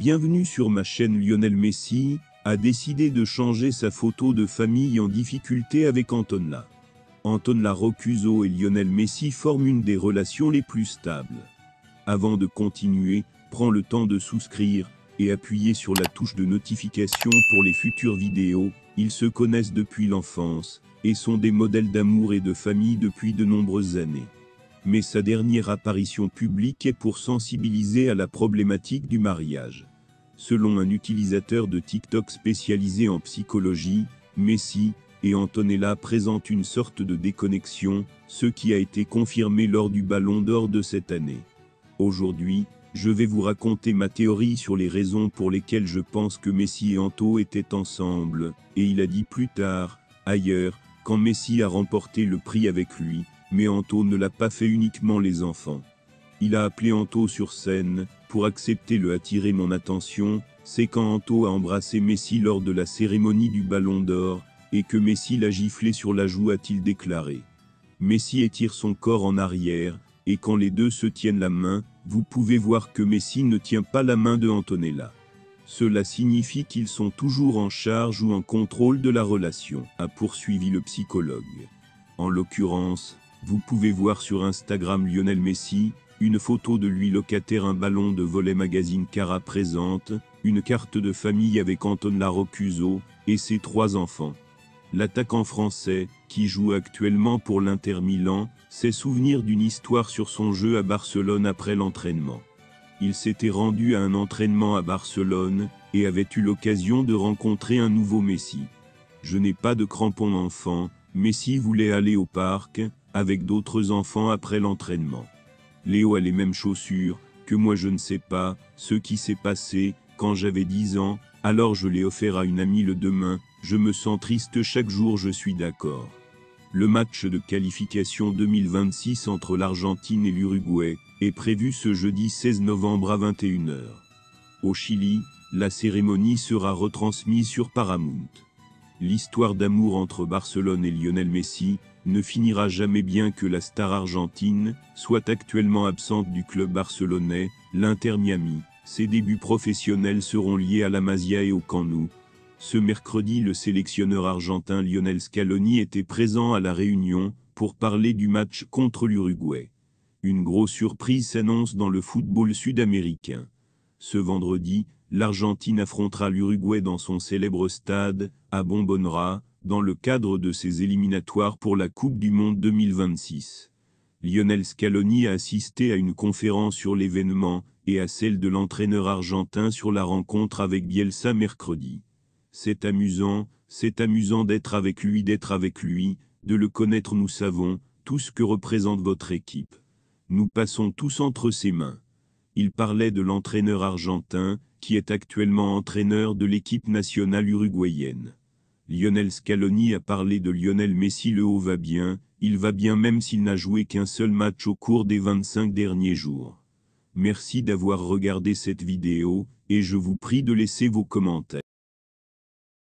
Bienvenue sur ma chaîne. Lionel Messi a décidé de changer sa photo de famille en difficulté avec Antonella. Antonella Roccuzzo et Lionel Messi forment une des relations les plus stables. Avant de continuer, prends le temps de souscrire et appuyer sur la touche de notification pour les futures vidéos. Ils se connaissent depuis l'enfance et sont des modèles d'amour et de famille depuis de nombreuses années. Mais sa dernière apparition publique est pour sensibiliser à la problématique du mariage. Selon un utilisateur de TikTok spécialisé en psychologie, Messi et Antonella présentent une sorte de déconnexion, ce qui a été confirmé lors du Ballon d'Or de cette année. Aujourd'hui, je vais vous raconter ma théorie sur les raisons pour lesquelles je pense que Messi et Anto étaient ensemble, et il a dit plus tard, ailleurs, quand Messi a remporté le prix avec lui, mais Anto ne l'a pas fait uniquement les enfants. Il a appelé Anto sur scène, pour accepter le attirer mon attention, c'est quand Anto a embrassé Messi lors de la cérémonie du Ballon d'Or, et que Messi l'a giflé sur la joue, a-t-il déclaré. Messi étire son corps en arrière, et quand les deux se tiennent la main, vous pouvez voir que Messi ne tient pas la main de Antonella. Cela signifie qu'ils sont toujours en charge ou en contrôle de la relation, a poursuivi le psychologue. En l'occurrence, vous pouvez voir sur Instagram Lionel Messi, une photo de lui locataire un ballon de volley. Magazine Cara présente une carte de famille avec Antonella Roccuzzo et ses 3 enfants. L'attaquant français, qui joue actuellement pour l'Inter Milan, s'est souvenu d'une histoire sur son jeu à Barcelone après l'entraînement. Il s'était rendu à un entraînement à Barcelone et avait eu l'occasion de rencontrer un nouveau Messi. Je n'ai pas de crampons enfant, Messi voulait aller au parc avec d'autres enfants après l'entraînement. Léo a les mêmes chaussures que moi. Je ne sais pas ce qui s'est passé quand j'avais 10 ans, alors je l'ai offert à une amie le demain. Je me sens triste chaque jour, je suis d'accord. Le match de qualification 2026 entre l'Argentine et l'Uruguay est prévu ce jeudi 16 novembre à 21 h. Au Chili, la cérémonie sera retransmise sur Paramount. L'histoire d'amour entre Barcelone et Lionel Messi ne finira jamais, bien que la star argentine soit actuellement absente du club barcelonais, l'Inter Miami. Ses débuts professionnels seront liés à la Masia et au Camp Nou. Ce mercredi, le sélectionneur argentin Lionel Scaloni était présent à La Réunion pour parler du match contre l'Uruguay. Une grosse surprise s'annonce dans le football sud-américain. Ce vendredi, l'Argentine affrontera l'Uruguay dans son célèbre stade, à Bombonera, dans le cadre de ses éliminatoires pour la Coupe du Monde 2026. Lionel Scaloni a assisté à une conférence sur l'événement et à celle de l'entraîneur argentin sur la rencontre avec Bielsa mercredi. C'est amusant d'être avec lui, de le connaître. Nous savons tout ce que représente votre équipe. Nous passons tous entre ses mains. Il parlait de l'entraîneur argentin, qui est actuellement entraîneur de l'équipe nationale uruguayenne. Lionel Scaloni a parlé de Lionel Messi. Le haut va bien, il va bien même s'il n'a joué qu'un seul match au cours des 25 derniers jours. Merci d'avoir regardé cette vidéo, et je vous prie de laisser vos commentaires.